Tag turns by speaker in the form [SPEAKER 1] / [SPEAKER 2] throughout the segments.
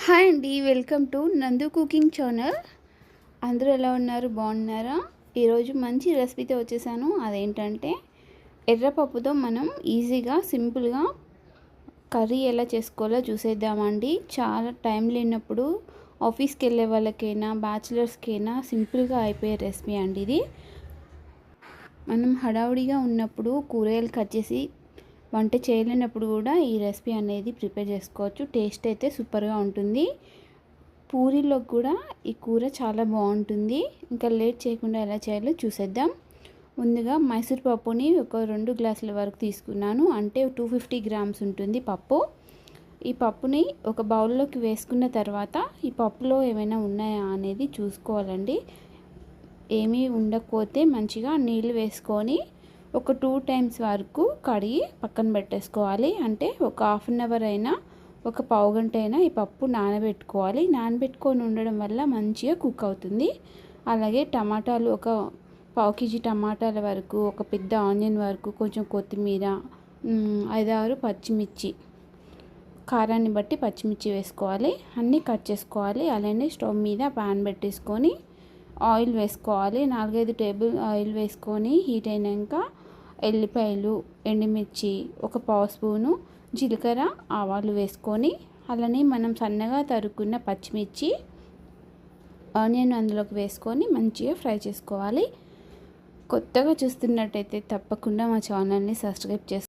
[SPEAKER 1] Hi అండి, welcome to నందు cooking channel. అందరూ ఎలా ఉన్నారు? బాగున్నారా? ఈరోజు మంచి రెసిపీతో వచ్చేసాను. అదేంటంటే ఎర్రపప్పుతో మనం ఈజీగా సింపుల్గా కర్రీ ఎలా చేసుకోవాలో చూసేద్దామండి. చాలా టైం లేనప్పుడు ఆఫీస్కి వెళ్ళే వాళ్ళకైనా బ్యాచిలర్స్కైనా సింపుల్గా అయిపోయే రెసిపీ అండి ఇది. మనం హడావుడిగా ఉన్నప్పుడు కూరగాయలు కట్ చేసి వంట చేయలేనప్పుడు కూడా ఈ రెసిపీ అనేది ప్రిపేర్ చేసుకోవచ్చు. టేస్ట్ అయితే సూపర్గా ఉంటుంది. పూరీలోకి కూడా ఈ కూర చాలా బాగుంటుంది. ఇంకా లేట్ చేయకుండా ఎలా చేయాలో చూసేద్దాం. ముందుగా మైసూర్ పప్పుని ఒక 2 గ్లాసుల వరకు తీసుకున్నాను. అంటే 250 గ్రామ్స్ ఉంటుంది పప్పు. ఈ పప్పుని ఒక బౌల్లోకి వేసుకున్న తర్వాత ఈ పప్పులో ఏమైనా ఉన్నాయా అనేది చూసుకోవాలండి. ఏమీ ఉండకపోతే మంచిగా నీళ్ళు వేసుకొని ఒక 2 టైమ్స్ వరకు కడిగి పక్కన పెట్టేసుకోవాలి. అంటే ఒక హాఫ్ అన్ అవర్ అయినా ఒక పావు గంట అయినా ఈ పప్పు నానబెట్టుకోవాలి. నానబెట్టుకొని ఉండడం వల్ల మంచిగా కుక్ అవుతుంది. అలాగే టమాటాలు ఒక పావు కేజీ టమాటాల వరకు, ఒక పెద్ద ఆనియన్ వరకు, కొంచెం కొత్తిమీర, 5-6 పచ్చిమిర్చి, కారాన్ని బట్టి పచ్చిమిర్చి వేసుకోవాలి. అన్నీ కట్ చేసుకోవాలి. అలానే స్టవ్ మీద ప్యాన్ పెట్టేసుకొని ఆయిల్ వేసుకోవాలి. 4-5 టేబుల్ ఆయిల్ వేసుకొని హీట్ అయినాక ఎల్లిపాయలు, ఎండుమిర్చి, ఒక పావు స్పూను జీలకర్ర, ఆవాలు వేసుకొని అలానే మనం సన్నగా తరుక్కున్న పచ్చిమిర్చి, ఆనియన్ అందులోకి వేసుకొని మంచిగా ఫ్రై చేసుకోవాలి. కొత్తగా చూస్తున్నట్టయితే తప్పకుండా మా ఛానల్ని సబ్స్క్రైబ్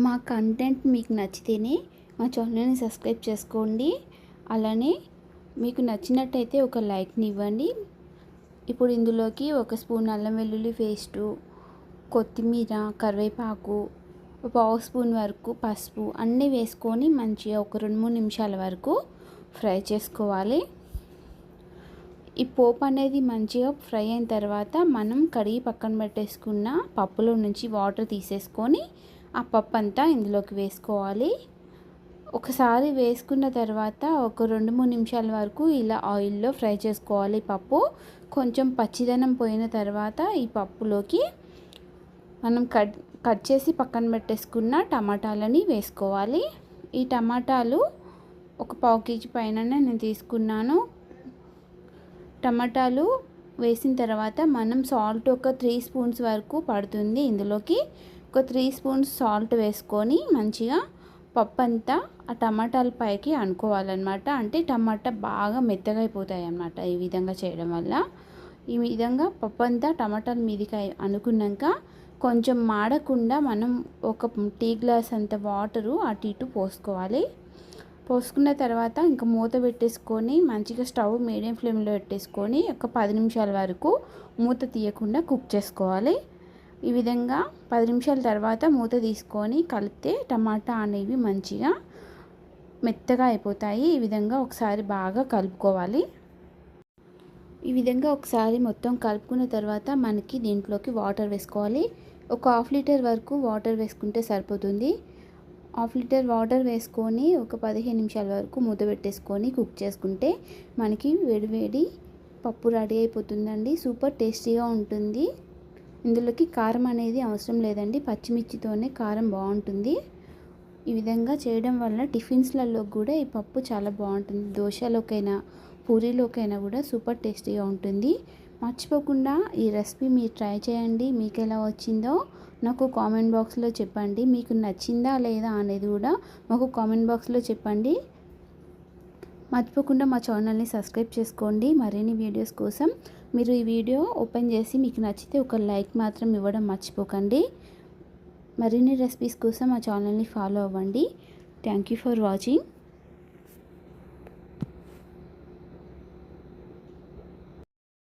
[SPEAKER 1] మా కంటెంట్ మీకు నచ్చితేనే మా ఛానల్ని సబ్స్క్రైబ్ చేసుకోండి. అలానే మీకు నచ్చినట్టయితే ఒక లైక్ని ఇవ్వండి. ఇప్పుడు ఇందులోకి ఒక స్పూన్ అల్లం వెల్లుల్లి పేస్టు, కొత్తిమీర, కరివేపాకు, పావు స్పూన్ వరకు పసుపు అన్నీ వేసుకొని మంచిగా ఒక 2-3 నిమిషాల వరకు ఫ్రై చేసుకోవాలి. ఈ పోపు అనేది మంచిగా ఫ్రై అయిన తర్వాత మనం కడిగి పక్కన పెట్టేసుకున్న పప్పులో నుంచి వాటర్ తీసేసుకొని ఆ పప్పు అంతా ఇందులోకి వేసుకోవాలి. ఒకసారి వేసుకున్న తర్వాత ఒక 2-3 నిమిషాల వరకు ఇలా ఆయిల్లో ఫ్రై చేసుకోవాలి. పప్పు కొంచెం పచ్చిదనం పోయిన తర్వాత ఈ పప్పులోకి మనం కట్ చేసి పక్కన పెట్టేసుకున్న టమాటాలని వేసుకోవాలి. ఈ టమాటాలు ఒక పావు కేజీ పైన నేను తీసుకున్నాను. టమాటాలు వేసిన తర్వాత మనం సాల్ట్ ఒక 3 స్పూన్స్ వరకు పడుతుంది. ఇందులోకి ఒక 3 స్పూన్స్ సాల్ట్ వేసుకొని మంచిగా పప్పు అంతా ఆ టమాటాల పైకి అనుకోవాలన్నమాట. అంటే టమాటా బాగా మెత్తగా అయిపోతాయి అన్నమాట ఈ విధంగా చేయడం వల్ల. ఈ విధంగా పప్పు అంతా టమాటాల మీదకి అనుకున్నాక కొంచెం మాడకుండా మనం ఒక టీ గ్లాస్ అంత వాటరు అటు ఇటు పోసుకోవాలి. పోసుకున్న తర్వాత ఇంకా మూత పెట్టేసుకొని మంచిగా స్టవ్ మీడియం ఫ్లేమ్లో పెట్టేసుకొని ఒక 10 నిమిషాల వరకు మూత తీయకుండా కుక్ చేసుకోవాలి. ఈ విధంగా 10 నిమిషాల తర్వాత మూత తీసుకొని కలిపితే టమాటా అనేవి మంచిగా మెత్తగా అయిపోతాయి. ఈ విధంగా ఒకసారి బాగా కలుపుకోవాలి. ఈ విధంగా ఒకసారి మొత్తం కలుపుకున్న తర్వాత మనకి దీంట్లోకి వాటర్ వేసుకోవాలి. ఒక 1/2 లీటర్ వరకు వాటర్ వేసుకుంటే సరిపోతుంది. 1/2 లీటర్ వాటర్ వేసుకొని ఒక 15 నిమిషాల వరకు మూత పెట్టేసుకొని కుక్ చేసుకుంటే మనకి వేడివేడి పప్పు రెడీ అయిపోతుందండి. సూపర్ టేస్టీగా ఉంటుంది. ఇందులోకి కారం అనేది అవసరం లేదండి. పచ్చిమిర్చితోనే కారం బాగుంటుంది. ఈ విధంగా చేయడం వల్ల టిఫిన్స్లలో కూడా ఈ పప్పు చాలా బాగుంటుంది. దోశలోకైనా పూరీలోకైనా కూడా సూపర్ టేస్టీగా ఉంటుంది. మర్చిపోకుండా ఈ రెసిపీ మీరు ట్రై చేయండి. మీకు ఎలా వచ్చిందో నాకు కామెంట్ బాక్స్లో చెప్పండి. మీకు నచ్చిందా లేదా అనేది కూడా మాకు కామెంట్ బాక్స్లో చెప్పండి. మర్చిపోకుండా మా ఛానల్ని సబ్స్క్రైబ్ చేసుకోండి. మరిన్ని వీడియోస్ కోసం మీరు ఈ వీడియో ఓపెన్ చేసి మీకు నచ్చితే ఒక లైక్ మాత్రం ఇవ్వడం మర్చిపోకండి. మరిన్ని రెసిపీస్ కోసం మా ఛానల్ని ఫాలో అవ్వండి. Thank you for watching.